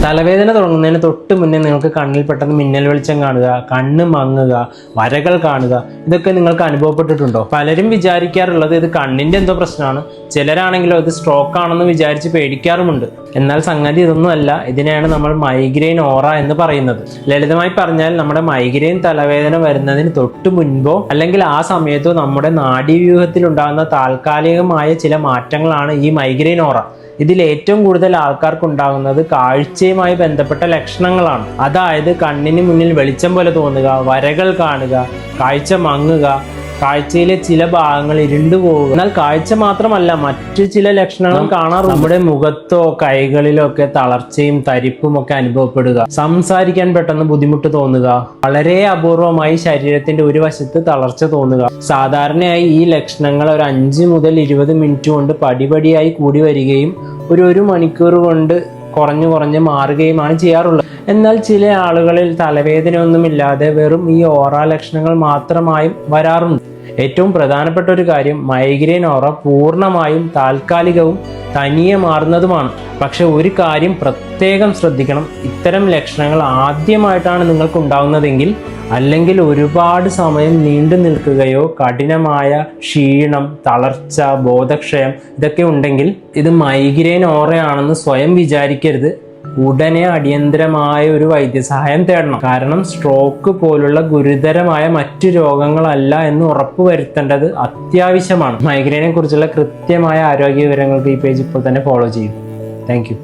തലവേദന തുടങ്ങുന്നതിന് തൊട്ട് മുന്നേ നിങ്ങൾക്ക് കണ്ണിൽ പെട്ടെന്ന് മിന്നൽ വെളിച്ചം കാണുക, കണ്ണ് മങ്ങുക, വരകൾ കാണുക, ഇതൊക്കെ നിങ്ങൾക്ക് അനുഭവപ്പെട്ടിട്ടുണ്ടോ? പലരും വിചാരിക്കാറുള്ളത് ഇത് കണ്ണിന്റെ എന്തോ പ്രശ്നമാണ്, ചിലരാണെങ്കിലും ഇത് സ്ട്രോക്ക് ആണെന്ന് വിചാരിച്ച് പേടിക്കാറുമുണ്ട്. എന്നാൽ സംഗതി ഇതൊന്നും അല്ല. ഇതിനെയാണ് നമ്മൾ മൈഗ്രെയിൻ ഓറ എന്ന് പറയുന്നത്. ലളിതമായി പറഞ്ഞാൽ നമ്മുടെ മൈഗ്രെയിൻ തലവേദന വരുന്നതിന് തൊട്ട് മുൻപോ അല്ലെങ്കിൽ ആ സമയത്തോ നമ്മുടെ നാഡീവ്യൂഹത്തിൽ ഉണ്ടാകുന്ന താൽക്കാലികമായ ചില മാറ്റങ്ങളാണ് ഈ മൈഗ്രെയിൻ ഓറ. ഇതിൽ ഏറ്റവും കൂടുതൽ ആൾക്കാർക്ക് ഉണ്ടാകുന്നത് കാഴ്ചയുമായി ബന്ധപ്പെട്ട ലക്ഷണങ്ങളാണ്. അതായത് കണ്ണിന് മുന്നിൽ വെളിച്ചം പോലെ തോന്നുക, വരകൾ കാണുക, കാഴ്ച മങ്ങുക, കാഴ്ചയിലെ ചില ഭാഗങ്ങൾ ഇരുണ്ടുപോവുക. എന്നാൽ കാഴ്ച മാത്രമല്ല, മറ്റു ചില ലക്ഷണങ്ങളും കാണാറുണ്ട്. നമ്മുടെ മുഖത്തോ കൈകളിലോ ഒക്കെ തളർച്ചയും തരിപ്പും ഒക്കെ അനുഭവപ്പെടുക, സംസാരിക്കാൻ പെട്ടെന്ന് ബുദ്ധിമുട്ട് തോന്നുക, വളരെ അപൂർവമായി ശരീരത്തിന്റെ ഒരു വശത്ത് തളർച്ച തോന്നുക. സാധാരണയായി ഈ ലക്ഷണങ്ങൾ ഒരു 5 മുതൽ 20 മിനിറ്റ് കൊണ്ട് പടിപടിയായി കൂടി വരികയും ഒരു മണിക്കൂർ കൊണ്ട് കുറഞ്ഞു മാറുകയുമാണ് ചെയ്യാറുള്ളത്. എന്നാൽ ചില ആളുകളിൽ തലവേദനയൊന്നുമില്ലാതെ വെറും ഈ ഓറ ലക്ഷണങ്ങൾ മാത്രമായും വരാറുണ്ട്. ഏറ്റവും പ്രധാനപ്പെട്ട ഒരു കാര്യം, മൈഗ്രെയിൻ ഓറ പൂർണ്ണമായും താൽക്കാലികവും തനിയെ മാറുന്നതുമാണ്. പക്ഷെ ഒരു കാര്യം പ്രത്യേകം ശ്രദ്ധിക്കണം, ഇത്തരം ലക്ഷണങ്ങൾ ആദ്യമായിട്ടാണ് നിങ്ങൾക്ക് ഉണ്ടാകുന്നതെങ്കിൽ അല്ലെങ്കിൽ ഒരുപാട് സമയം നീണ്ടു നിൽക്കുകയോ കഠിനമായ ക്ഷീണം, തളർച്ച, ബോധക്ഷയം ഇതൊക്കെ ഉണ്ടെങ്കിൽ ഇത് മൈഗ്രെയിൻ ഓറയാണെന്ന് സ്വയം വിചാരിക്കരുത്. ഉടനെ അടിയന്തരമായ ഒരു വൈദ്യസഹായം തേടണം. കാരണം സ്ട്രോക്ക് പോലുള്ള ഗുരുതരമായ മറ്റു രോഗങ്ങളല്ല എന്ന് ഉറപ്പുവരുത്തേണ്ടത് അത്യാവശ്യമാണ്. മൈഗ്രെയിനെ കുറിച്ചുള്ള കൃത്യമായ ആരോഗ്യ വിവരങ്ങൾക്ക് ഈ പേജ് ഇപ്പോൾ തന്നെ ഫോളോ ചെയ്യും. താങ്ക്